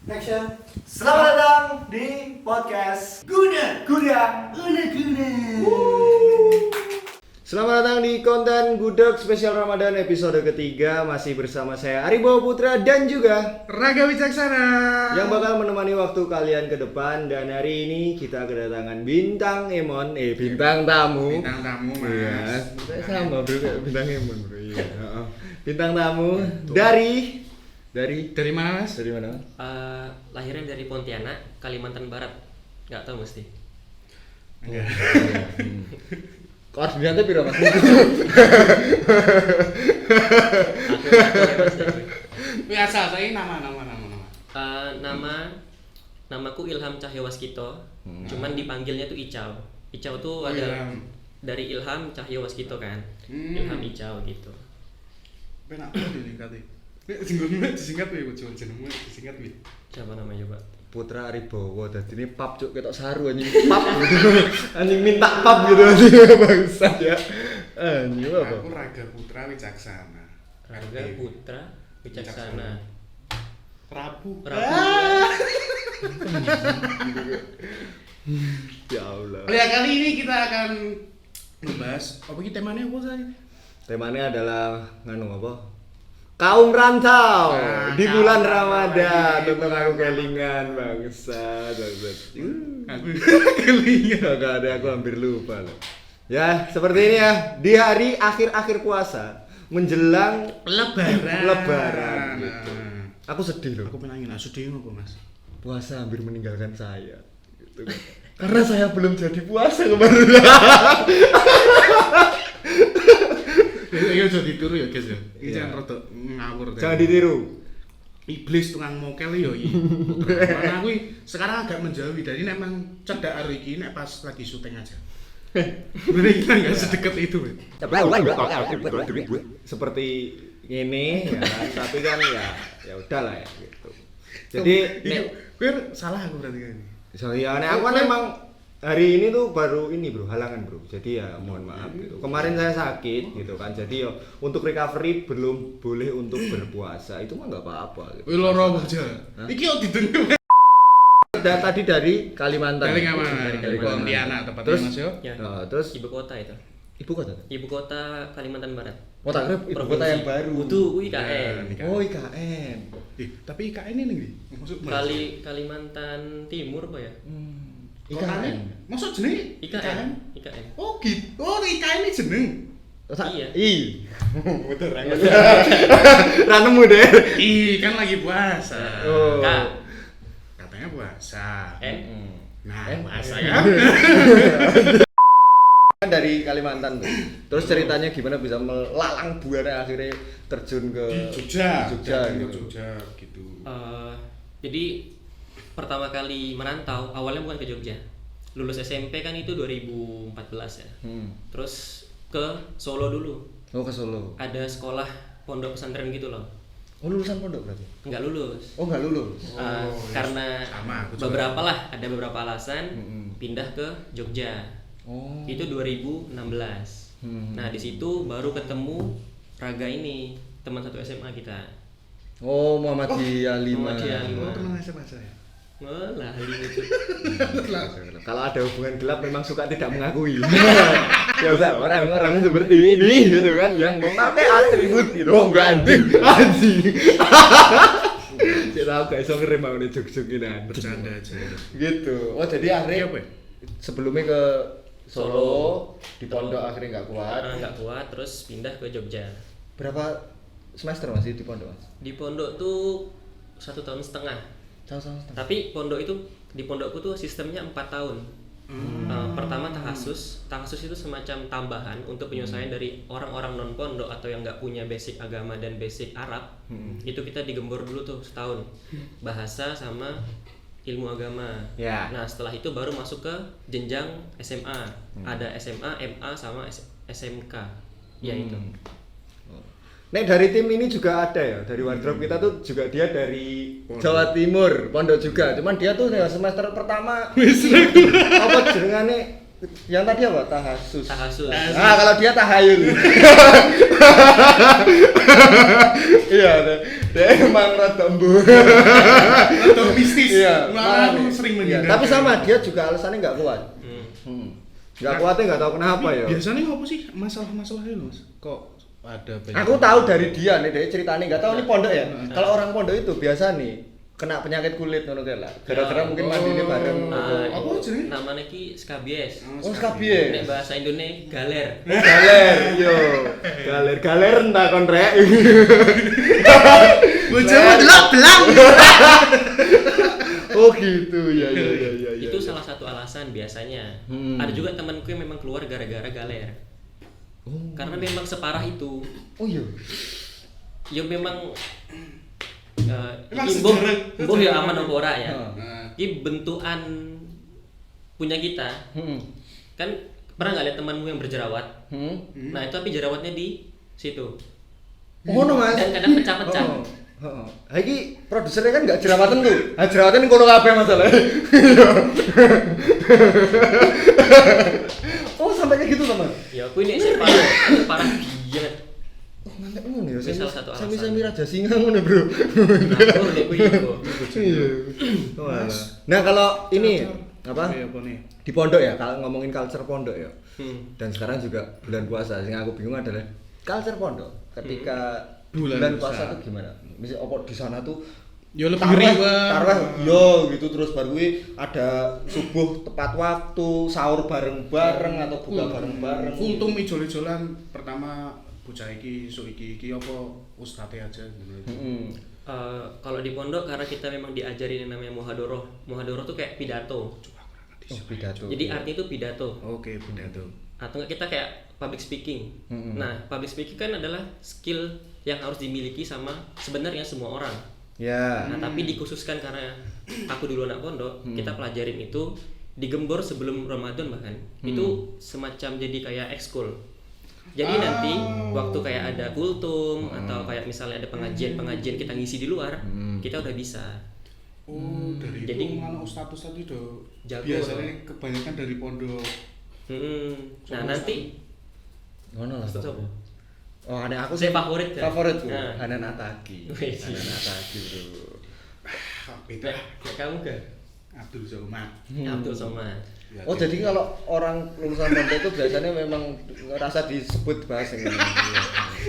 Action. Selamat datang di podcast Guna. Selamat datang di konten Gudeg spesial Ramadan episode ketiga. Masih bersama saya Aribo Putra dan juga Raga Wicaksana yang bakal menemani waktu kalian ke depan. Dan hari ini kita kedatangan bintang tamu. Bintang tamu mas. Iya, sama bro, kayak bintang Emon bro. Iya. Bintang tamu dari Mana mas? Dari mana? Lahirnya dari Pontianak, Kalimantan Barat. Nggak tahu mesti. Enggak. Koordinatnya piro mas? Aku nggak tahu ya, Mas. Biasa saya nama. Namaku Ilham Cahyowaskito. Cuman dipanggilnya tuh Icau. Icau tuh ada Ilham. dari Ilham Cahyowaskito kan. Ilham Icau gitu. Penak banget disingkat. Nek disingkat ya cuma jenengmu disingkat ya. Siapa namanya coba? Putra Aribowo, dadi ini pap cuk ketok saru anjing pap gitu. Anjing minta pap gitu anjing bangsat ya. Anjing apa? Aku Raga Putra Wicaksana. Raga Putra Wicaksana. Rabu. Ya Allah. Ya kali ini kita akan membahas apa iki temanya apa tadi? Temanya adalah nganu apa? Kaum rantau Nah, di kaum bulan rantau Ramadan. lagi. Tentang aku kelingan bangsat. Aku kelingan. Gak ada, aku hampir lupa loh. Ya, seperti ini ya. Di hari akhir-akhir puasa menjelang Lebaran gitu. Aku sedih loh. Aku pengen sedih apa mas? Puasa hampir meninggalkan saya gitu. Karena saya belum jadi puasa kemarin. Ini aja ditiru ya guys ya. Ini Iya. jangan rada ngawur. Jangan ditiru. Iblis tukang mokel yo iki. Karena aku sekarang agak menjauhi dari memang cedak hari ini nek pas lagi syuting aja. Bener kita enggak sedekat itu, Bro. Seperti ini ya, tapi kan ya udahlah ya gitu. Jadi gue salah aku berarti kan. soalnya aku kan emang hari ini tuh baru ini bro, halangan bro. Jadi ya mohon maaf gitu. Kemarin saya sakit gitu kan. Jadi yo untuk recovery belum boleh untuk berpuasa. Itu mah nggak apa-apa gitu. Wih loro aja. Iki yo didengar. Tadi dari Kalimantan. Dari mana? Dari Dari Kalimantan. Pontianak tepatnya Terus? Mas yo. Ya. Terus Ibu kota itu. ibu kota. Ibu kota Kalimantan Barat. Oh tak kira ibu kota yang baru. Itu IKN. Oh IKN. Tapi IKN ini nih. Maksud Kalimantan Timur apa ya? IKN. Maksud jenenge IKN. Oh gitu. Oh IKN ini jeneng. Iya. Betul rangen. Ranemu deh. Kan lagi puasa. Oh. Kak. Katanya puasa. Nah, Eh? puasa ya. Kan dari Kalimantan tuh. Terus ceritanya gimana bisa melalang buana akhirnya terjun ke Di Jogja. Jogja Di gitu. Jogja gitu. Jadi pertama kali merantau awalnya bukan ke Jogja. Lulus SMP kan itu 2014 ya. Terus ke Solo dulu. Oh ke Solo. Ada sekolah pondok pesantren gitu loh. Oh lulusan pondok berarti? Nggak lulus. Oh nggak lulus. Karena sama, aku juga. ada beberapa alasan pindah ke Jogja. Oh. Itu 2016. Nah, di situ baru ketemu Raga ini, teman satu SMA kita. Oh Muhammadiyah 5. Muhammadiyah 5. Oh, teman SMA saya. Malah itu. Kalau ada hubungan gelap memang suka tidak mengakui. Ya usah orang-orang seperti ini gitu kan yang memakai atribut gitu. Oh enggak anjing. Tidak tahu gak iso ngerem aku nih juk-juk ini anjing. Bercanda aja. Gitu. Oh jadi akhirnya Apa ya? sebelumnya ke Solo di pondok akhirnya nggak kuat. Nggak kuat, terus pindah ke Jogja. Berapa semester masih di pondok mas? Di pondok tuh 1,5 tahun. Tahun. Tapi di pondokku tuh sistemnya 4 tahun. Pertama tahasus itu semacam tambahan untuk penyesuaian dari orang-orang non pondok atau yang nggak punya basic agama dan basic Arab. Itu kita digembor dulu tuh setahun, bahasa sama ilmu agama. Ya. Nah setelah itu baru masuk ke jenjang SMA. Ada SMA, MA sama SMK. Ya itu. Nek dari tim ini juga ada ya, dari wardrobe kita tuh juga dia dari Jawa Timur, pondok juga. Cuman dia tuh ya semester pertama apa jenengane Yang tadi apa? Tahasus. Tahasus. Nah, kalau dia tahayul. Iya, dia emang rada embu. Rada mistis. Iya, Malah aku makanya. sering Iya, menghindar. tapi sama dia juga alasannya nggak kuat. Nggak kuatnya nggak tahu kenapa ya. Biasanya apa sih masalah-masalahnya Mas? Kok ada banyak? Aku tahu dari dia nih, dia ceritanya nggak tahu ini pondok ya. Kalau orang pondok itu biasa nih kena penyakit kulit ngono kae lah. Gara-gara mungkin mandinya bareng. Apa jenenge? Namanya ki skabies. Oh, skabies. Nek bahasa Indonesia galer. Galer, yo. Galer entah kon rek. Bojomu delok belang. Oh gitu, ya. Itu salah satu alasan biasanya. Ada juga temanku yang memang keluar gara-gara galer. Karena memang separah itu. Oh iya. Ya memang Emang imbuh ya aman apa ora ya. Nah, Ini bentukan punya kita. Kan pernah nggak lihat temanmu yang berjerawat? Nah itu tapi jerawatnya di situ. Oh no Mas. Dan kadang pecah-pecah. Heeh. Ha iki produsernya kan enggak jerawatan tuh. Ha jerawatan ning kono kabeh masalahnya. Oh sampai kayak gitu teman. Ya aku ini sih parah banget. Oh ngantek ngono ya. Ini salah satu alasan. Sami-sami raja singa ngono, Bro. Nah, nek kuwi iku. Iya. Nah, kalau ini apa? Iya, apa nih? Di pondok ya, kalau ngomongin culture pondok ya. Hmm. Dan sekarang juga bulan puasa. Yang aku bingung adalah culture pondok. Ketika Bulan bulan puasa. puasa tuh gimana? Misalnya opo di sana tuh Ya lebih riweh. tarawih yo gitu terus baru ada subuh tepat waktu, sahur bareng-bareng atau buka bareng-bareng. Kultum ijol-ijolan pertama bocah iki esuk iki apa ustadz aja gitu. Kalau di pondok karena kita memang diajarin yang namanya muhadoroh. Muhadoroh tuh kayak pidato. Oh, pidato. Jadi artinya itu pidato. Oke, pidato. Atau enggak kita kayak public speaking. Nah, public speaking kan adalah skill yang harus dimiliki sama sebenarnya semua orang. Ya. Nah, tapi dikhususkan karena aku dulu anak pondok, kita pelajarin itu di Gembor sebelum Ramadan bahkan. Itu semacam jadi kayak ekskul. Jadi nanti waktu kayak ada kultum atau kayak misalnya ada pengajian kita ngisi di luar, kita udah bisa. Oh, dari Jadi- itu mana ustadz-ustadz itu Jago. biasanya kebanyakan dari pondok. Nah, nanti Ngono lah. Stop. Oh, ada aku Saya favorit ya? Favoritku. Nah. Hanan Ataki. Wih. Hanan Ataki, Bro. Beda. Kayak kamu kan? Abdul Somad. Abdul Somad. Ya, Oh, jadi kalau orang lulusan pondok itu biasanya memang ngerasa disebut bahas yang ini.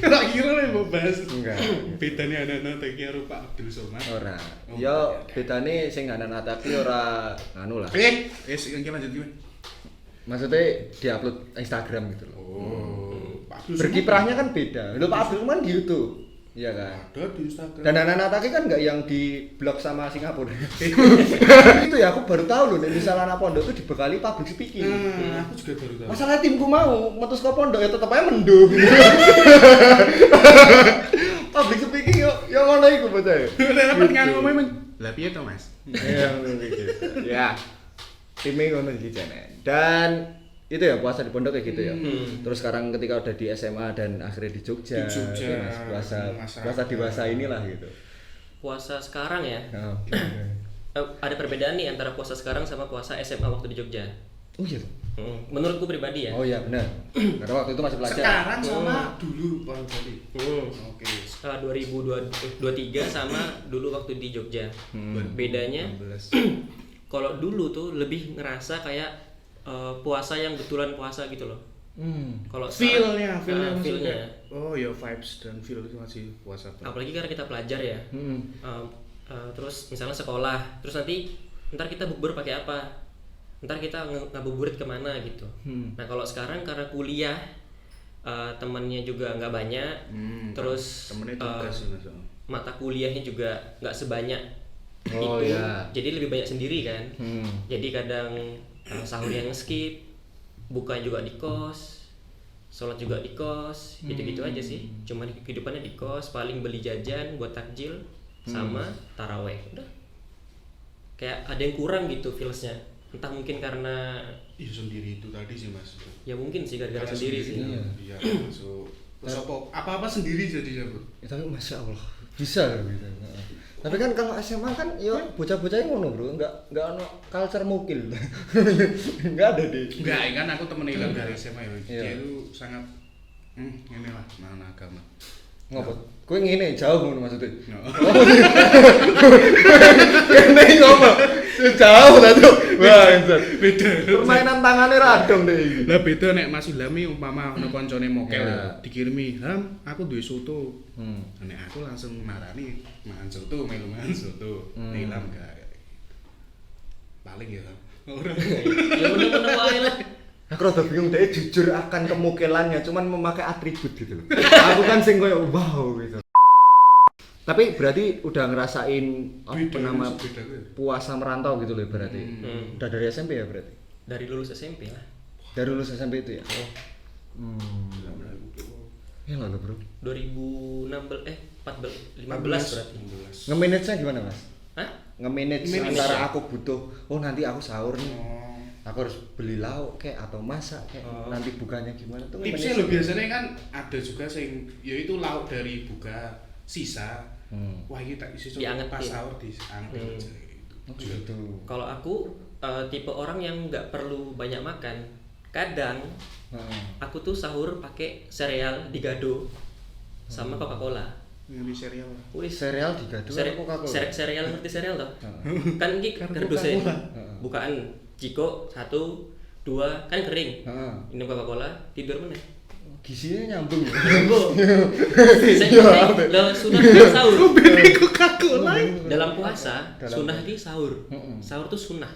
tak kira nih mau bahas. Enggak. Bedanya anak-anak tak kira Pak Abdul Somad. Ora. Oh, Yo iya. bedane sing Hanan Ataki ora nganu lah. Yang lanjut gimana? Maksudnya diupload Instagram gitu loh. Oh, Pak Abdul Berkiprahnya kan beda. Loh Pak Abdul kan di YouTube. Iya kan? ada di Instagram. Dan Hanan Ataki kan nggak yang di blog sama Singapura. Itu ya aku baru tahu loh, misalnya anak pondok itu dibekali public speaking. Aku juga baru tahu. Masalah timku mau metus ke pondok ya tetep aja mendung. Public speaking yo ngono iku bocah. Dapat kan ngomong lah piye to, Mas? Ya ngono gitu. Ya. Timnya ngono iki jane. Dan itu ya puasa di pondok kayak gitu ya. Terus sekarang ketika udah di SMA dan akhirnya di Jogja, Di Jogja, ya, Mas, puasa dewasa inilah gitu. Puasa sekarang ya, Oh, ada perbedaan nih antara puasa sekarang sama puasa SMA waktu di Jogja. oh iya. Menurutku pribadi ya. Oh iya benar. Karena waktu itu masih pelajar. Sekarang sama dulu Bang tadi. Oke. 2023 sama dulu waktu di Jogja. Bedanya 16. kalau dulu tuh lebih ngerasa kayak puasa yang betulan puasa gitu loh. Kalau Feel-nya feel-nya. maksudnya. Oh ya vibes dan feel itu masih puasa. Apalagi karena kita pelajar ya. Terus misalnya sekolah, terus nanti ntar kita bukber pakai apa? Ntar kita ngabuburit kemana gitu. Nah kalau sekarang karena kuliah temannya juga nggak banyak, terus temennya tugas mata kuliahnya juga nggak sebanyak Oh, itu, iya. jadi lebih banyak sendiri kan. Jadi kadang sahur yang skip, buka juga di kos, sholat juga di kos, gitu-gitu aja sih. Cuman kehidupannya di kos, paling beli jajan buat takjil sama taraweh. Udah. Kayak ada yang kurang gitu feelsnya. Entah mungkin karena iya sendiri itu tadi sih Mas. ya mungkin sih gara-gara sendiri sih. Iya. So, terus apa-apa sendiri jadi ya, Bro. Ya, tapi masya Allah bisa gitu. Tapi kan kalau SMA kan yo bocah-bocahnya ngono, Bro. Enggak ono culture mukil. Enggak ada deh. Enggak, kan aku temen Ilham dari SMA ya. Iya. Dia itu sangat ini lah, nahan agama. Ngopo? Kowe ngene jauh ngono maksudnya. No. Kene ngopo? Jauh ta, Cuk. Wah, Beda. permainan tangannya radong deh iki. Lah beda nek Mas Ilham iki umpama ono koncone mokel Iya. dikirimi, "Ham, aku duwe soto." Hmm. Nek aku langsung marani mangan soto, melu mangan soto. Nek Ilham gak. Paling ya. Ora. Ya bener-bener wae lah. Aku rada bingung deh jujur akan kemukilannya, cuman memakai atribut gitu loh. Aku kan sing koyo wow gitu. Tapi berarti udah ngerasain apa nama beda gue. puasa merantau gitu loh berarti. Udah dari SMP ya berarti. Dari lulus SMP lah. Dari lulus SMP itu ya. Ya lah Bro. 2016 15 berarti. Nge-manage-nya gimana, Mas? Hah? Nge-manage Manage antara ya? aku butuh nanti aku sahur nih. Oh. Aku harus beli lauk kayak atau masak kayak nanti bukanya gimana tuh. Tipsnya lo biasanya kan ada juga sing yaitu lauk dari buka sisa. Wah ini tak isi Diangetin. pas sahur diangkat aja gitu. Oh, gitu. Kalau aku tipe orang yang nggak perlu banyak makan. Kadang aku tuh sahur pakai sereal digado sama Coca-Cola. Ngeri serial. Wih, Sereal digado karo Coca-Cola. sereal ngerti sereal toh? Kan iki kerdusnya. Bukaan Ciko 1 2 kan kering. Minum Coca-Cola, tidur meneh. Gizinya nyambung. Lah sunah ki sahur. Coca-Cola. Dalam puasa, Dalam sunah ki sahur. Sahur tuh sunah.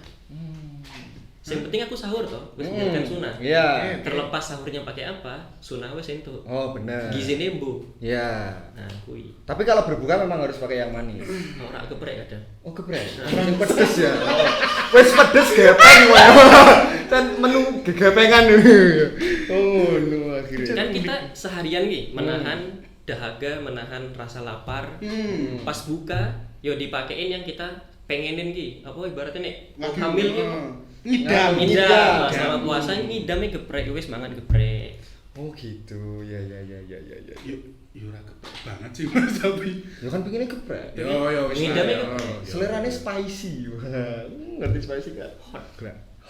Yang penting aku sahur toh, wis menjalankan sunah. Iya. Terlepas sahurnya pakai apa, sunah wis entuk. Oh, benar. Gizine mbu. Iya. Nah, kui. Tapi kalau berbuka memang harus pakai yang manis. Ora geprek kadang. Oh, geprek. Yang pedes ya. Wes pedes gepeng wae. Kan menu gegepengan ini. Oh, no akhirnya. Kan kita seharian ki menahan dahaga, menahan rasa lapar. Pas buka, yo dipakein yang kita pengenin ki. Apa ibaratnya nek hamil ki Ngidam. ngidam sama puasa ngidamnya geprek wis mangan geprek. Oh, gitu. Ya. Yuk ora keprek banget sih Mas tapi. Ya kan pengennya geprek. Yo wis. Ngidamnya Seleranya spicy. Wah, ngerti spicy gak? hot.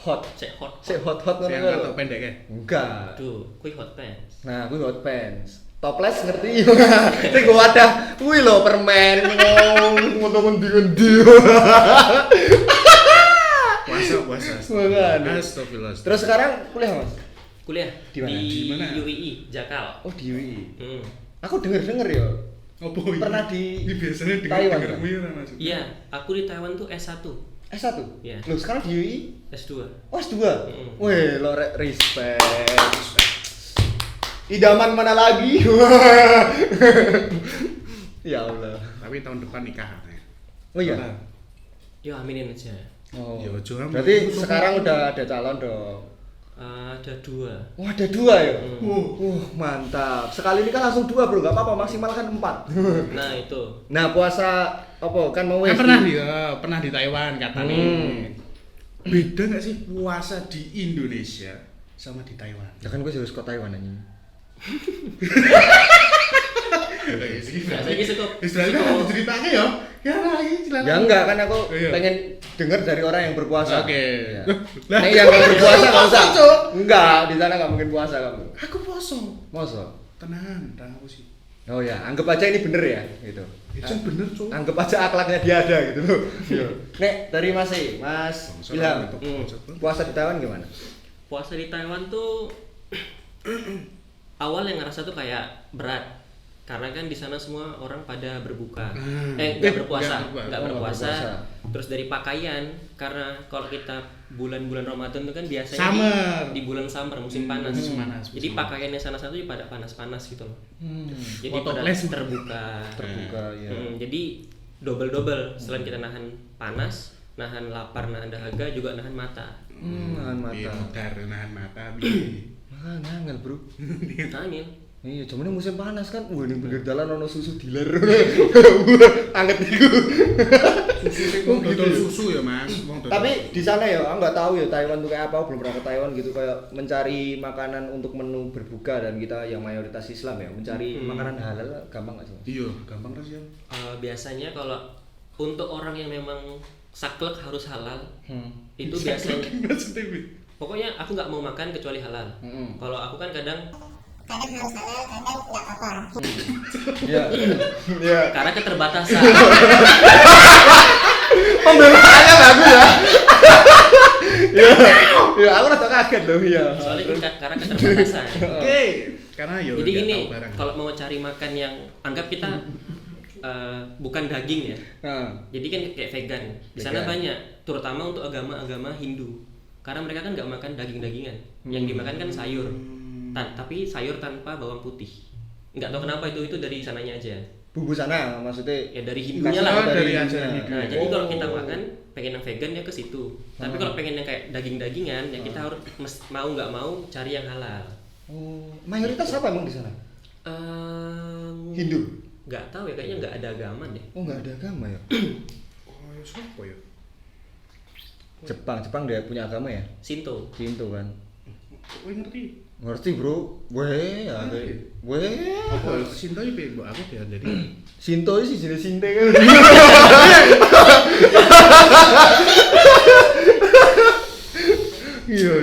Hot. Cek hot. Sik hot ngono Saya lho. atau pendek ya? Enggak. Tuh, kui hot pants. Nah, kuwi hot pants. Toples ngerti. Sing go wadah kuwi lho permen ngendi-ngendi. Puasa. Makanya. Astagfirullah. Terus sekarang kuliah, Mas? Kuliah Di mana? Di mana? UII Jakal. Oh, di UI. Hmm. Aku denger ya. Opo iki? Pernah di Ini biasanya Taiwan, dengar-dengarmu kan? ya Mas. Iya, aku di Taiwan tuh S1, S1. Iya. Loh, sekarang di UI? S2. Oh, S2. Mm. Weh, lo respect. Idaman mana lagi? Ya Allah. Tapi tahun depan nikah katanya. Oh iya. Yo aminin aja. Oh. Ya, jangan Berarti begitu, sekarang Bang. udah ada calon dong. Ada 2. Wah, ada 2 ya? Hmm. Mantap. Sekali ini kan langsung 2 bro, gak apa-apa, maksimal kan 4. Nah itu. Nah, puasa apa kan mau Kan pernah di Taiwan katanya. Beda nggak sih puasa di Indonesia sama di Taiwan? Ya kan gue harus ke Taiwan anjing. Saya kisah kok. Istilahnya kan ceritanya ya. Ya lagi ceritanya. Ya enggak kan aku Iya. pengen dengar dari orang yang berpuasa. Oke. Ya. Lah, Nih yang nggak berpuasa nggak usah. Puasa, Cuk. Enggak, di sana nggak mungkin puasa kamu. Aku poso. Masa? Tenang aku sih. Oh ya, anggap aja ini bener ya, gitu. Itu bener, Cuk. Anggap aja akhlaknya dia ada gitu loh. Nek dari Mas Mas Ilham, puasa di Taiwan gimana? Puasa di Taiwan tuh awal yang ngerasa tuh kayak berat. Karena kan di sana semua orang pada berbuka. Enggak berpuasa, enggak berpuasa. Terus dari pakaian, karena kalau kita bulan-bulan Ramadan itu kan biasanya Summer. di bulan summer musim panas. Musim panas, Jadi musim pakaiannya sana-sana tuh pada panas-panas gitu loh. Jadi Foto pada flash. terbuka. Terbuka ya. Jadi double-double selain kita nahan panas, nahan lapar, nahan dahaga, juga nahan mata. Nahan mata. Pintar nahan mata. Bi. Ngangel, Bro. Angin. Iya, cuman ini musim panas kan. Wah, ini pinggir dalan ono susu dealer. Anget iku. Susu sing Oh, dodol gitu ya? susu ya, Mas. Wong dodol. Tapi di sana ya, aku nggak tahu ya Taiwan tuh kayak apa. Aku belum pernah ke Taiwan gitu, kayak mencari makanan untuk menu berbuka dan kita yang mayoritas Islam ya, mencari makanan halal gampang nggak sih? Mas? Iya, gampang terus ya. Biasanya kalau untuk orang yang memang saklek harus halal, itu biasanya Maksudnya Bi? pokoknya aku nggak mau makan kecuali halal. Kalau aku kan kadang Iya. Iya. karena keterbatasan. Pembelaannya bagus ya. Iya. Ya, aku rada kaget loh, iya. Soalnya karena keterbatasan. Oke. Karena yo Jadi nggak gini, tahu barang. kalau mau cari makan yang anggap kita bukan daging ya. Nah, Jadi kan kayak vegan. Di sana Vegan. banyak, terutama untuk agama-agama Hindu. Karena mereka kan nggak makan daging-dagingan. Yang dimakan kan sayur. Tapi sayur tanpa bawang putih. Nggak tahu kenapa itu dari sananya aja. bumbu sana maksudnya. Ya dari Hindunya Kasih lah. tahu dari Hindunya. ajaran Hindu. Nah, jadi kalau kita makan pengen yang vegan ya ke situ. Tapi Hmm. kalau pengen yang kayak daging-dagingan ya kita harus mau nggak mau cari yang halal. Oh, mayoritas apa emang di sana? Hindu. Nggak tahu ya, kayaknya nggak ada agama deh. Oh, enggak ada agama ya. Oh, siapa ya? Jepang dia punya agama ya. Shinto. Shinto kan. Kowe ngerti? Ngerti, Bro. Weh, ya. Weh. Apa Sinto iki mbok aku dia jadi. Shinto sih jenis Sinte kan. Iya.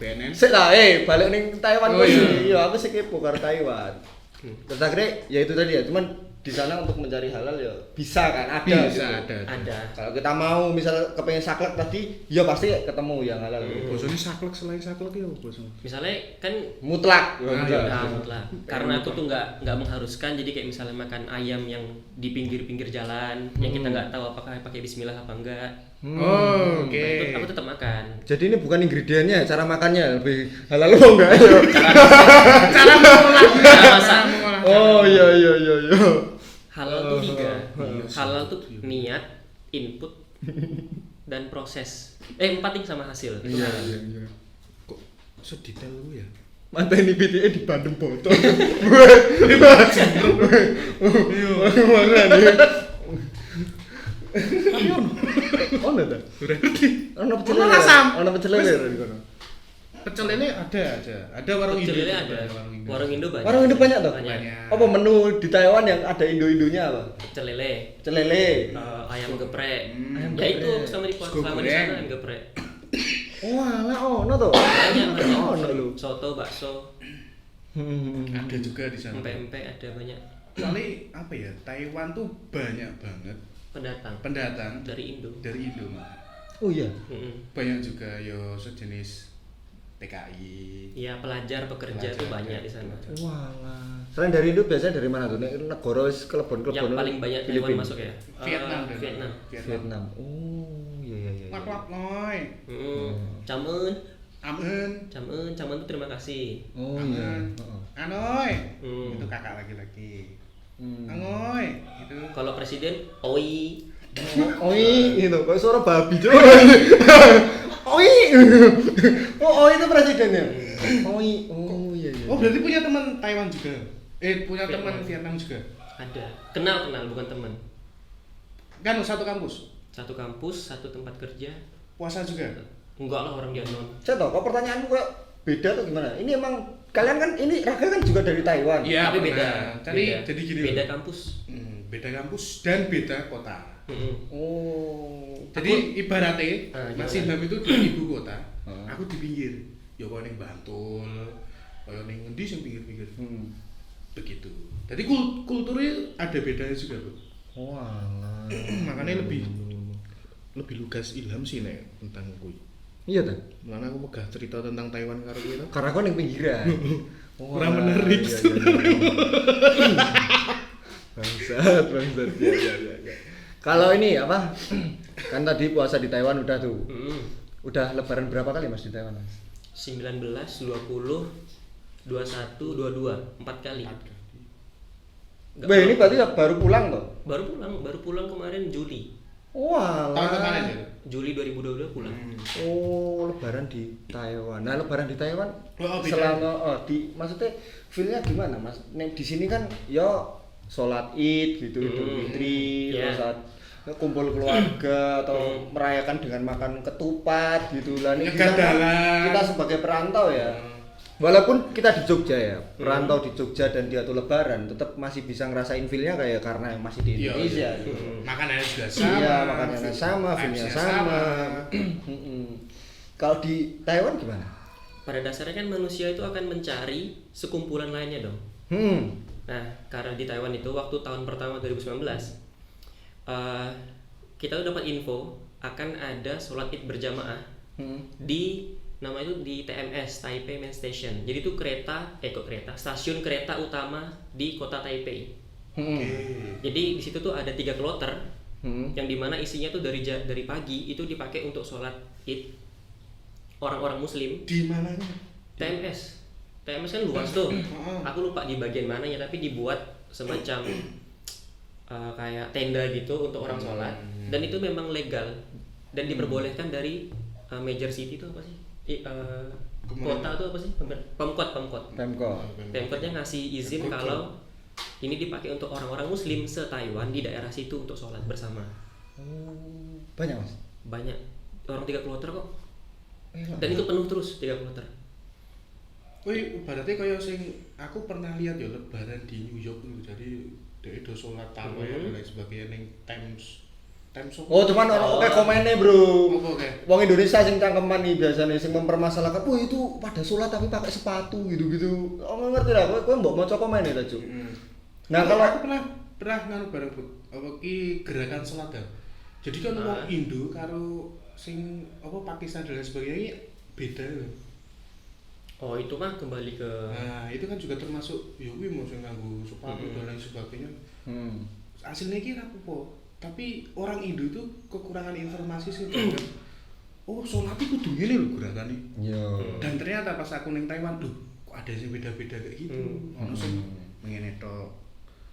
BNN. Sik lah, balik ning Taiwan Oh, kok iya. sih. Iya, aku sih kepo karo Taiwan. Terus akhirnya ya itu tadi ya, cuman di sana untuk mencari halal ya bisa kan, ada Bisa gitu. ada. Ada. Kalau kita mau misal kepengen saklek tadi, ya pasti ketemu yang halal. Bosone saklek selain saklek ya bosone. Misalnya kan Mutlak. iya. mutlak. Karena aku tuh nggak mengharuskan, jadi kayak misalnya makan ayam yang di pinggir-pinggir jalan yang kita nggak tahu apakah pakai bismillah apa enggak. Oh, oke. Nah, itu aku tetap makan. Jadi ini bukan ingredientnya, cara makannya lebih halal apa enggak? Cara mengolah. Cara masak. Oh iya. Halal tuh 3. Iya, Halal tuh iya. niat, input, dan proses. 4 nih sama hasil. Itu halal. Iya. Kok sedetail lu ya? Mantan ini PTE di Bandung botol. Oh, ada. Berarti Ono pecel Ono lele. asam. Ono pecel lele di kono. pecel lele ada aja. Ada warung Pecel Indo. lele ada. Warung Indo banyak. Warung Indo banyak toh? Banyak. Apa menu di Taiwan yang ada Indo-Indonya apa? Pecel lele, Pecel lele. ayam geprek. Ayam Ya itu geprek. selama di Sego selama di goreng. sana ayam geprek. Oh, alah ono toh. Banyak. Ono lho. Soto, bakso, Ada juga di sana. empek-empek ada banyak. Soalnya apa ya? Taiwan tuh banyak banget Pendatang pendatang dari Indo. dari Indo. Mak. Oh iya. Banyak juga yo sejenis TKI. Iya, pelajar, pekerja tuh banyak di sana. Walah. Selain dari Indo biasanya dari mana tuh? Nek negara wis kelebon-kelebon. Yang paling banyak Taiwan Filipina. masuk ya? Vietnam. dan- Vietnam. Vietnam. Oh, iya. Lak-lak noy. Camen, Amen. camen tuh terima kasih. Oh iya. Amen. Heeh. Anoy. Hmm. Itu kakak laki-laki. Hmm. Anoy. Itu Kalau presiden, oi. Oi, itu kok suara babi coba. Oi. Oh, itu presidennya. Oi. Oh iya. Oh, berarti punya teman Taiwan juga. Punya Vietnam. teman Vietnam juga. Ada. Kenal bukan teman. Kan satu kampus. Satu kampus, satu tempat kerja. Puasa juga. Enggak lah, orang dia non. Saya tahu, kok pertanyaanmu kok beda tuh gimana? Ini emang kalian kan ini Raka kan juga dari Taiwan. Iya, Tapi beda. Jadi gini. Beda loh. kampus. Beda kampus dan beda kota. Oh. Jadi ibaratnya Mas gimana? Ilham itu di ibu kota, Heeh. aku di pinggir. Ya kau ning Bantul, kau ning ngendi sing pinggir-pinggir. Begitu. Jadi kulturnya ada bedanya juga, Bro. Walah. Makanya lebih lugas Ilham sih nek tentang kuwi. Iya tuh. Mulane aku megah cerita tentang Taiwan karo kowe to. Karena kau yang pinggiran. Kurang menarik. Iya. Bangsat. Iya. Kalau ini apa? Kan tadi puasa di Taiwan udah tuh. Udah lebaran berapa kali Mas di Taiwan, Mas? 19, 20, 21, 22, 4 kali. Nggak Wah, ini tahu. berarti baru pulang toh? Baru pulang kemarin Juli. Walah. Tahun kemarin ya. Juli 2022 pulang. Oh, lebaran di Taiwan. Nah, lebaran di Taiwan Oh, beda. selama maksudnya feel-nya gimana, Mas? Nek di sini kan ya sholat Id gitu, Idul Fitri, Iya. terus saat kumpul keluarga atau merayakan dengan makan ketupat gitu lah. Ini Nyegat dalan. kita sebagai perantau ya. Walaupun kita di Jogja ya, perantau di Jogja dan dia tuh lebaran, tetap masih bisa ngerasain feel-nya kayak karena masih di Indonesia. Gitu. Makanannya juga sama. Iya, makanannya sama, feel-nya sama. Kalau di Taiwan gimana? Pada dasarnya kan manusia itu akan mencari sekumpulan lainnya dong. Nah, karena di Taiwan itu waktu tahun pertama 2019, kita tuh dapat info akan ada sholat id berjamaah di nama itu di TMS, Taipei Main Station. Jadi itu stasiun kereta utama di kota Taipei. Jadi di situ tuh ada 3 kloter yang dimana isinya tuh dari pagi itu dipakai untuk sholat id orang-orang Muslim. Di mananya? TMS kan luas tuh. Aku lupa di bagian mananya, tapi dibuat semacam kayak tenda gitu untuk orang sholat. Dan itu memang legal dan diperbolehkan dari major city itu apa sih? Kota itu apa sih? Pemkotnya ngasih izin kalau ini dipakai untuk orang-orang Muslim se-Taiwan di daerah situ untuk sholat bersama. Banyak mas? Banyak, orang 3 kloter kok. Dan itu penuh terus 3 kloter. Wih, berarti kayak sing aku pernah lihat ya lebaran di New York dulu. Jadi dia itu sholat tarawih dan lain sebagainya ning Times. Oh, cuman orang kayak komennya bro. Oke. Wong Indonesia sing cangkeman nih biasanya sing mempermasalahkan, "Wah, itu pada sholat tapi pakai sepatu gitu-gitu." Oh, ngerti lah, kowe mbok maca komen ta, Cuk. Nah, kalau aku pernah nganu bareng apa ki gerakan sholat ya. Jadi kan wong Indo karo sing apa Pakistan dan lain sebagainya beda lho. Oh, itu mah kembali ke itu kan juga termasuk ya kuwi mau sing nganggo sepatu dan lain sebagainya. Hasilnya ki ra apa. Tapi orang Indo itu kekurangan informasi sih kan. Oh, sholat itu kudu ngene lho gerakane. Iya. Dan ternyata pas aku ning Taiwan, kok ada sing beda-beda kayak gitu. Ono sing ngene tok.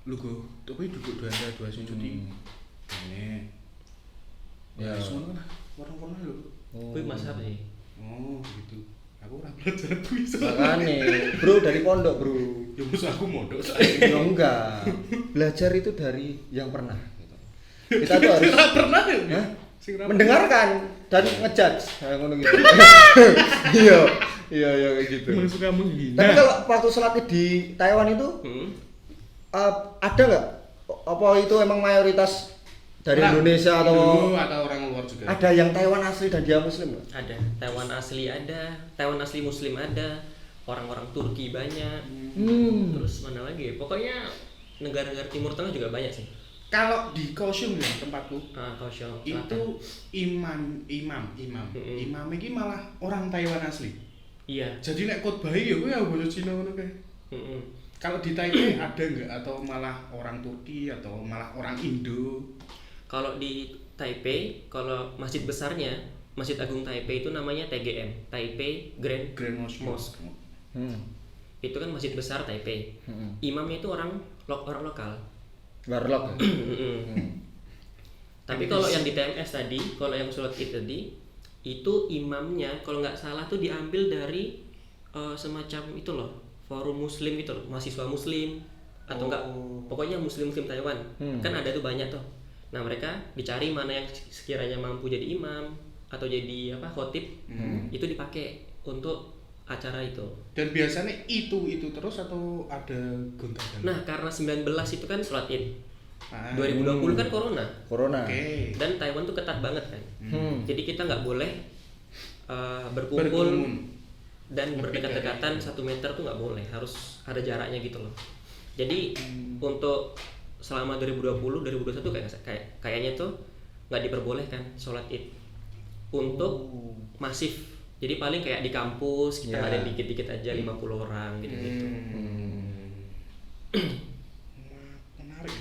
Lho kok tapi duduk dua sujud iki. Ngene. Ya, semua kan warna-warna lho. kuwi mazhab sih. Oh, gitu. Aku ora belajar kuwi. Makane, bro dari pondok, bro. Ya musuh aku mondok Ya enggak. Belajar itu dari yang pernah gitu. Kita tuh harus pernah ya? Hah? Mendengarkan dan ngejudge kayak ngono gitu. Iya kayak gitu. Suka menghina. Tapi kalau waktu sholat id di Taiwan itu ada nggak? Apa itu emang mayoritas dari Indonesia atau orang luar juga? ada yang Taiwan asli dan dia Muslim nggak? Ada, Taiwan asli Muslim ada, orang-orang Turki banyak. Terus mana lagi? Pokoknya negara-negara Timur Tengah juga banyak sih. Kalau di Kaohsiung ya tempatku, Kaohsiung itu imam ini malah orang Taiwan asli. Iya. Jadi nek khotbah ya kuwi ya bahasa Cina ngono kae. Kalau di Taipei ada nggak atau malah orang Turki atau malah orang Indo? Kalau di Taipei, kalau masjid besarnya, Masjid Agung Taipei itu namanya TGM, Taipei Grand Mosque. Itu kan masjid besar Taipei. Imamnya itu orang lokal. Warlock. Tapi kalau yang di TMS tadi, kalau yang sholat id tadi, itu imamnya kalau nggak salah tuh diambil dari semacam itu loh, forum Muslim itu loh, mahasiswa Muslim atau enggak, pokoknya Muslim Taiwan. Kan ada tuh banyak tuh. Nah mereka dicari mana yang sekiranya mampu jadi imam atau jadi khotib, itu dipakai untuk acara itu. Dan biasanya itu terus atau ada gonta-ganti? Nah, karena 19 itu kan sholat id. 2020 kan corona. Okay. Dan Taiwan tuh ketat banget kan. Jadi kita nggak boleh berkumpul dan berdekat-dekatan 1 meter tuh nggak boleh, harus ada jaraknya gitu loh. Jadi untuk selama 2020 2021 kayaknya tuh nggak diperbolehkan sholat id untuk masif. Jadi paling kayak di kampus kita ada dikit-dikit aja 50 orang gitu-gitu. Menarik.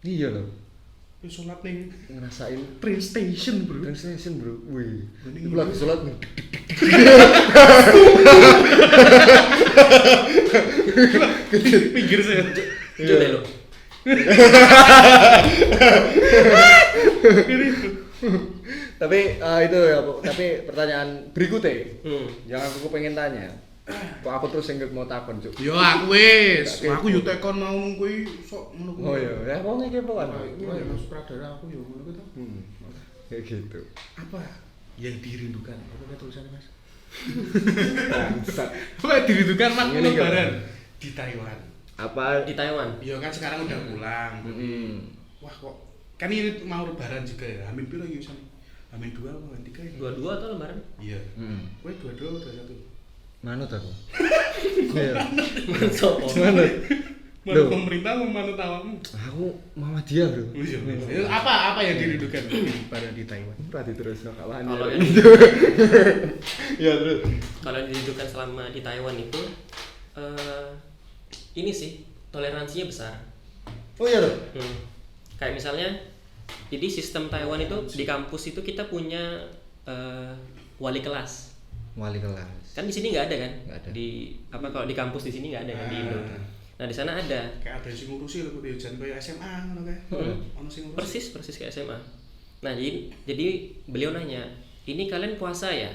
Iya loh. Sholat ning ngerasain train station bro. Wih. Itu lagi sholat. Pinggir saya. Coba lo. Tapi itu ya Bu. Tapi pertanyaan berikutnya yang aku pengen tanya. Kok aku terus yang mau takon Cuk. Yo aku wis. Aku yo tekon mau kuwi sok ngono kuwi. Oh iya, ya wong iki kepoan. Iya, masuk radar aku yo ngono kuwi to. Kayak gitu. Apa yang dirindukan? Apa tulisannya Mas? Bangsat. Wah, dirindukan waktu Ini lebaran gimana? di Taiwan. Apa? Di Taiwan. Iya kan sekarang udah pulang. Wah kok kan ini mau lebaran juga ya. Amin piro iki sana? Amin 2 apa Amin 3 ya? 22 atau lebaran? Iya. Kowe 22 21. Manut aku. Iya. Sopo. Manut. Manut Loh. pemerintah mau manut awakmu? Aku Muhammadiyah, Bro. Iya. Apa yang dirindukan pada di Taiwan? Berarti terus kawan. Kalau yang Ya, terus. kalau yang dirindukan selama di Taiwan itu ini sih toleransinya besar. Oh iya, tuh. Kayak misalnya, jadi sistem Taiwan itu di kampus itu kita punya wali kelas. Wali kelas. Kan di sini nggak ada kan? Nggak ada. Di apa kalau di kampus di sini nggak ada kan di Indo. Nah di sana ada. Kayak ada sing ngurusi lho kudu jan kaya SMA ngono kae. Ono sing ngurusi. Persis kayak SMA. Nah jadi beliau nanya, ini kalian puasa ya?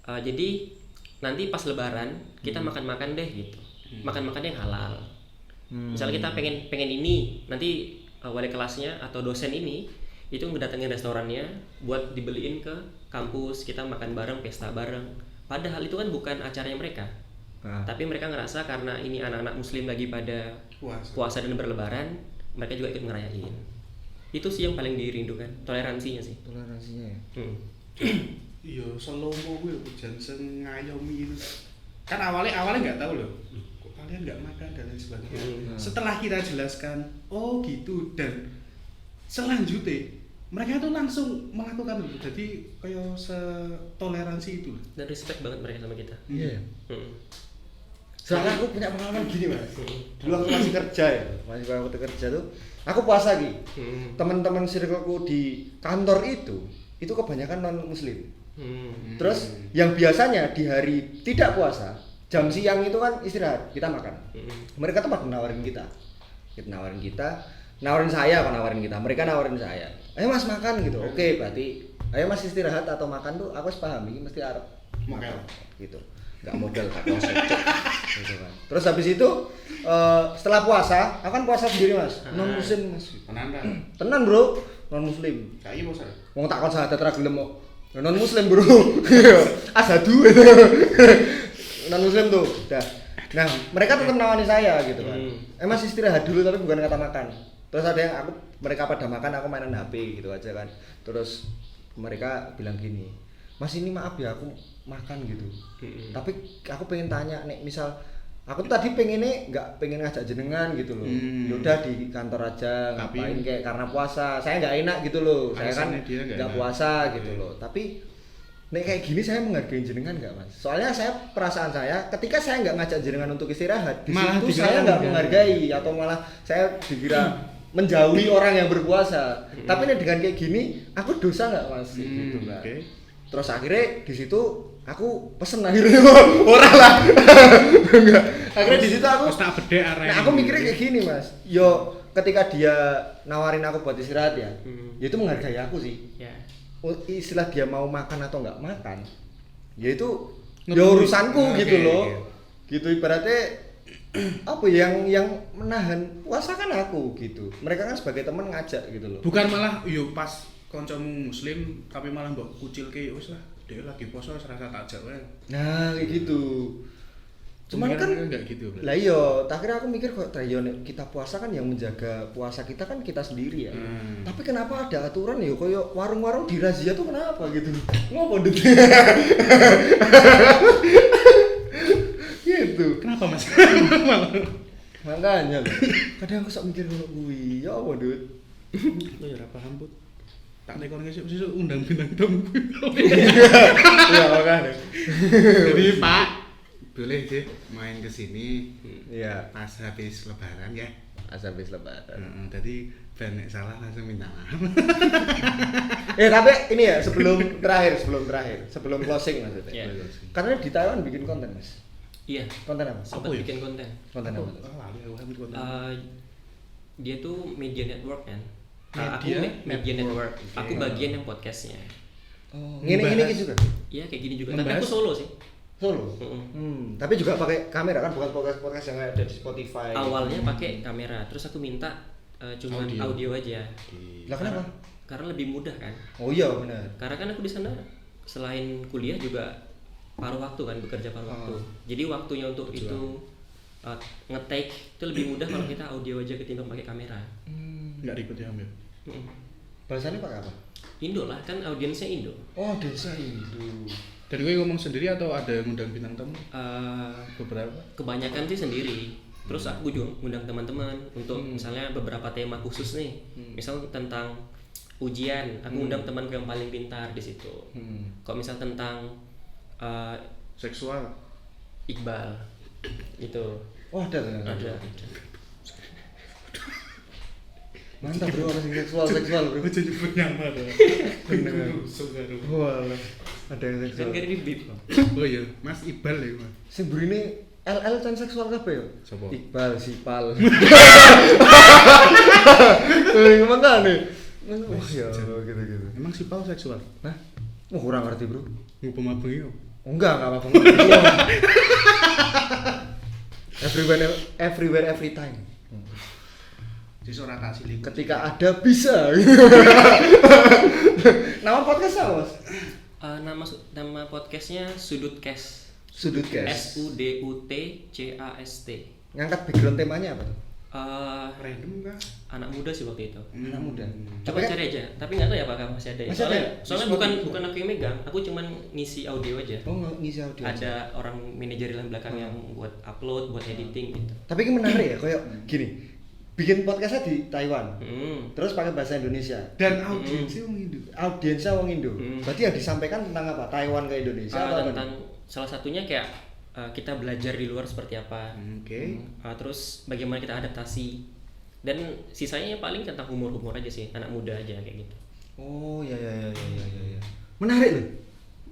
Jadi nanti pas Lebaran kita makan-makan deh gitu. Makan-makan yang halal. Misalnya kita pengen ini, nanti wali kelasnya atau dosen ini itu ngedatengin restorannya buat dibeliin ke kampus, kita makan bareng, pesta bareng. Padahal itu kan bukan acaranya mereka. Tapi mereka ngerasa karena ini anak-anak muslim lagi pada puasa dan berlebaran, mereka juga ikut ngerayain. Itu sih yang paling dirindukan, toleransinya sih. Toleransinya ya. Iya, selomo kuwi jan sing ngayomi itu. Kan awalnya nggak tahu loh. Kok kalian nggak makan dan lain sebagainya. Setelah kita jelaskan, oh gitu, dan selanjutnya mereka tuh langsung melakukan itu. Jadi kayak setoleransi itu. Dan respect banget mereka sama kita. Iya. Soalnya aku punya pengalaman gini, Mas. Dulu aku masih kerja ya, waktu kerja tuh aku puasa Ki. Teman-teman circleku di kantor itu kebanyakan non muslim. Terus yang biasanya di hari tidak puasa, jam siang itu kan istirahat, kita makan. Mereka tuh pada nawarin kita. Nawarin saya apa nawarin kita? Mereka nawarin saya. Ayo Mas makan gitu. Oke, berarti ayo Mas istirahat atau makan tuh aku paham ini mesti arep Makan gitu. Enggak modal gak kosong gitu kan. Terus habis itu setelah puasa, aku kan puasa sendiri Mas. Non muslim Mas. Tenan Bro, non muslim. Kayak puasa. Wong takon sahadat ra gelem kok. Non muslim Bro. Asadu. Non muslim tuh. Udah. Nah, mereka tetap nawani saya gitu kan. Mas istirahat dulu tapi bukan kata makan. Terus ada yang mereka pada makan, aku mainan HP gitu aja kan. Terus mereka bilang gini, Mas ini maaf ya aku makan gitu. Tapi aku pengen tanya, nek misal aku tuh tadi pengennya nggak pengen ngajak jenengan gitu loh. Yaudah di kantor aja ngapain kayak karena puasa. Saya nggak enak gitu loh. Saya kan nggak puasa gitu loh. Tapi nek kayak gini saya menghargai jenengan nggak Mas? Soalnya saya perasaan saya ketika saya nggak ngajak jenengan untuk istirahat, di situ saya nggak menghargai atau malah saya dikira menjauhi orang yang berpuasa. Tapi nih dengan kayak gini, aku dosa nggak Mas? Gitu kan. Terus akhirnya di situ aku pesen akhirnya orang lah. Enggak. Akhirnya di situ aku nah, aku mikirnya kayak gini Mas. Yo ketika dia nawarin aku buat istirahat ya, itu menghargai aku sih. Istilah dia mau makan atau nggak makan, ya itu ya urusanku gitu loh. Gitu ibaratnya apa yang menahan puasa kan aku gitu. Mereka kan sebagai teman ngajak gitu loh. Bukan malah yo pas kancamu muslim tapi malah mbok kucilke wis lah dia lagi puasa serasa tak ajak wae. Nah kayak gitu. Cuman kan enggak gitu. Lah iya, akhirnya aku mikir kok yo kita puasa kan yang menjaga puasa kita kan kita sendiri ya. Tapi kenapa ada aturan ya koyo warung-warung dirazia tuh kenapa gitu. Ngopo Dit? Gitu. Kenapa Mas? Makanya loh. Kadang aku sok mikir ngono kuwi. Ya apa, Dut? Lo ya ora paham, Put. Tak tekon sesuk undang bintang tamu. Iya, makanya. Jadi, Pak, boleh sih main ke sini. Iya, pas habis lebaran ya. Pas habis lebaran. Tadi banyak salah langsung minta maaf. Tapi ini ya sebelum closing maksudnya. Yeah. Karena di Taiwan bikin konten, Mas. Iya. Konten apa? Sempat bikin konten. Konten apa? Dia tuh media network kan. Media network. Okay. Aku bagian yang podcastnya. Oh, ini juga. Iya kayak gini juga. Tapi aku solo sih. Solo. Tapi juga pakai kamera kan, bukan podcast yang ada di Spotify. Awalnya pakai kamera, terus aku minta cuman audio aja. Lah kenapa? Karena lebih mudah kan. Oh iya benar. Karena kan aku di sana selain kuliah juga paruh waktu kan, bekerja paruh Oh. waktu. Jadi waktunya untuk Berjuang. itu nge-take itu lebih mudah kalau kita audio aja ketimbang pakai kamera. Nggak ribet ya ambil. Mm. Bahasanya pakai apa? Indo lah, kan audiensnya Indo. Oh, desa itu. Dan gue ngomong sendiri atau ada yang ngundang bintang tamu? Eh, Beberapa. kebanyakan sih sendiri. Terus aku juga ngundang teman-teman untuk misalnya beberapa tema khusus nih. Misal tentang ujian, aku undang temanku yang paling pintar di situ. Kalau misal tentang eh, Seksual. Iqbal itu Wah, ada. ada. Mantap bro, orang yang seksual bro. Gue jadi nyebut nama dah. Bener. Saudara. Wah, ada yang Kan seksual. gak di bip. Oh iya, Mas Iqbal ya Mas. Sing burine LL can seksual kabeh yo. Sopo? Iqbal, Sipal. Makane. Wah ya, gitu-gitu. Emang Sipal seksual? Nah, kurang ngerti bro. Ngupem abang yo. Enggak apa-apa. Everywhere, every time. Jadi seorang tak silik. Ketika ada bisa. Nama podcast apa mas? Nama podcastnya Sudut Cast. Sudut Cast. SUDUTCAST. Ngangkat background temanya apa tuh? Random kah? Anak muda sih waktu itu. Anak muda. Coba Tapi kan- cari aja, tapi nggak tahu ya apakah masih ada ya. Masih ada ya? Soalnya Di bukan Spotify. aku yang megang, aku cuman ngisi audio aja. Oh ngisi audio. Ada orang manajerial belakang yang buat upload, buat editing gitu. Tapi ini menarik ya, kayak gini. Bikin podcastnya di Taiwan. Terus pakai bahasa Indonesia. Dan audiensnya wong Indo. Audiensnya wong Indo. Berarti yang disampaikan tentang apa? Taiwan ke Indonesia atau apa? Tentang salah satunya kayak kita belajar di luar seperti apa. Oke. Terus bagaimana kita adaptasi. Dan sisanya paling tentang humor-humor aja sih, anak muda aja kayak gitu. Oh ya. Menarik loh.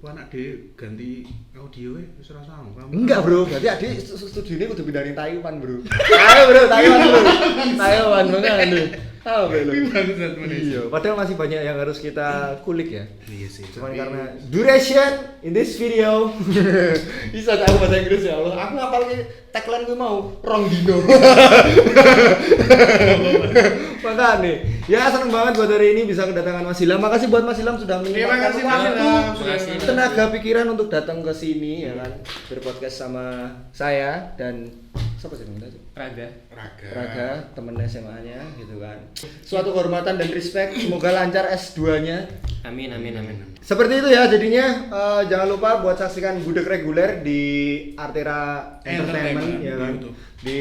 Wah anak dia ganti audio wis ora sama kamu. Enggak bro, berarti adik studio ini kudu pindah di Taiwan bro. Ayo bro, Taiwan bro. Taiwan banget nih. Tahu bro. Bangsat manis. Iya, padahal masih banyak yang harus kita kulik ya. Iya sih. Cuman tapi- karena duration in this video bisa tahu bahasa Inggris ya Allah. Aku ngapal tagline gue mau rong dino. Makanya ya seneng banget buat hari ini bisa kedatangan Mas Ilham. Makasih buat Mas Ilham sudah Terima menyempatkan kasih Mas waktu, Ilham. Terima kasih. tenaga pikiran untuk datang ke sini ya kan berpodcast sama saya dan siapa sih namanya? Raga. Raga, temen SMA-nya gitu kan. Suatu kehormatan dan respect. Semoga lancar S2-nya. Amin. Seperti itu ya jadinya jangan lupa buat saksikan Gudeg Reguler di Artera Entertainment ya kan. YouTube. Di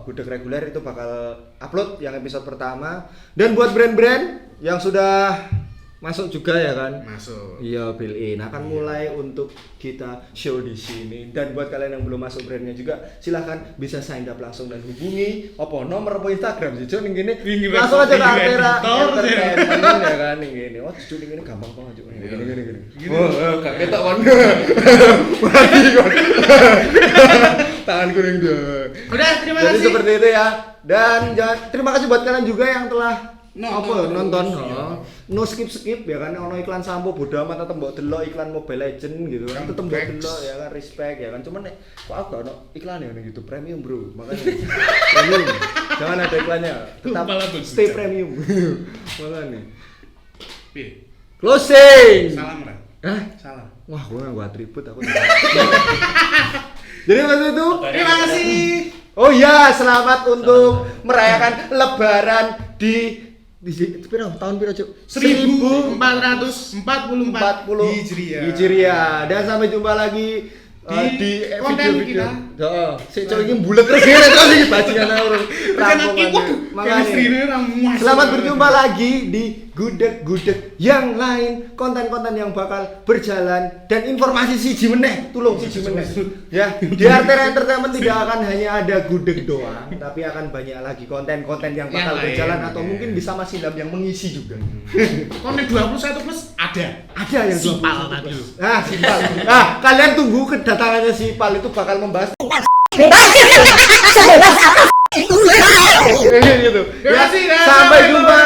Gudeg Reguler itu bakal upload yang episode pertama dan buat brand-brand yang sudah masuk juga ya kan. Masuk. Iya, built in akan mulai untuk kita show di sini dan buat kalian yang belum masuk brandnya juga silahkan bisa sign up langsung dan hubungi nomor Instagram sih Cuk ning kene Ini langsung aja ke editor, Artera sih. Entertainment ya kan ning kene Cuk ning kene gampang banget Cuk gini gak ketok kon mati kon tangan kuning dong. Udah, terima Jadi kasih. seperti itu ya dan terima kasih buat kalian juga yang telah nonton. No skip ya kan ono iklan sampo bodo amat tetep mbok delok iklan Mobile Legend gitu kan tetep mbok delok ya kan respect ya kan cuman nek kok aku gak ono iklan ya ning YouTube premium bro makanya premium jangan ada iklannya tetap Malah bagus. stay premium makanya Piye? closing Salam Ra. Hah? Salam. Wah gua nganggo atribut aku jadi maksud itu Terima kasih. oh iya selamat untuk merayakan lebaran di piro tahun piro Cuk 1444 Hijriah. Dan sampai jumpa lagi di konten video-video. kita. Heeh. Sik Cuk iki bulet terus ngene terus iki bajingan urung. Chemistry-ne ra muas. Selamat berjumpa lagi di gudeg-gudeg yang lain, konten-konten yang bakal berjalan dan informasi siji meneh, tulung siji meneh. Ya, di Artera Entertainment tidak akan hanya ada gudeg doang, tapi akan banyak lagi konten-konten yang bakal Yang lain, berjalan atau ya. mungkin bisa Mas Ilham yang mengisi juga. Konten 21 plus ada. Ada yang Sipal 21 tadi plus. Sipal. Kalian tunggu kedatangannya Sipal itu bakal membahas gitu. Terima kasih, ya. Sampai jumpa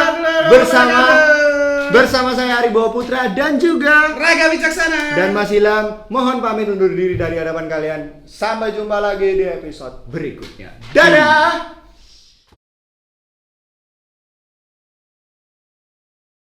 bersama saya Aribawa Putra dan juga Raga Wicaksana. dan Mas Ilham. Mohon pamit undur diri dari hadapan kalian. Sampai jumpa lagi di episode berikutnya. Dadah.